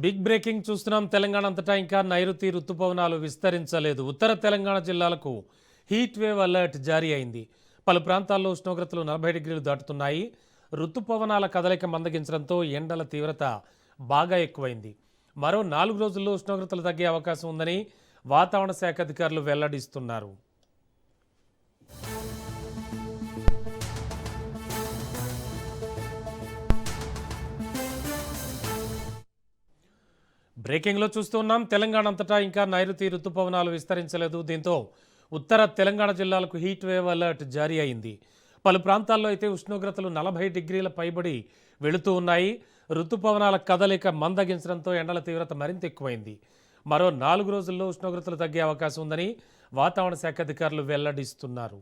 Big breaking చూస్తున్నాం. తెలంగాణ అంతటా ఇంకా నైరుతి రుతుపవనాలు విస్తరించలేదు. ఉత్తర తెలంగాణ జిల్లాలకు హీట్ వేవ్ అలర్ట్ జారీ అయింది. పలు ప్రాంతాల్లో ఉష్ణోగ్రతలు 40 డిగ్రీలు దాటుతున్నాయి. రుతుపవనాల కదలిక మందగించడంతో ఎండల తీవ్రత బాగా ఎక్కువైంది. మరో 4 రోజుల్లో ఉష్ణోగ్రతలు తగ్గే అవకాశం ఉందని వాతావరణ శాఖ అధికారులు వెల్లడిస్తున్నారు. బ్రేకింగ్లో చూస్తున్నాం. తెలంగాణ అంతటా ఇంకా నైరుతి రుతుపవనాలు విస్తరించలేదు. దీంతో ఉత్తర తెలంగాణ జిల్లాలకు హీట్ వేవ్ అలర్ట్ జారీ అయింది. పలు ప్రాంతాల్లో అయితే ఉష్ణోగ్రతలు 40 డిగ్రీల పైబడి వెళుతూ ఉన్నాయి. రుతుపవనాల కదలిక మందగించడంతో ఎండల తీవ్రత మరింత ఎక్కువైంది. మరో 4 రోజుల్లో ఉష్ణోగ్రతలు తగ్గే అవకాశం ఉందని వాతావరణ శాఖ అధికారులు వెల్లడిస్తున్నారు.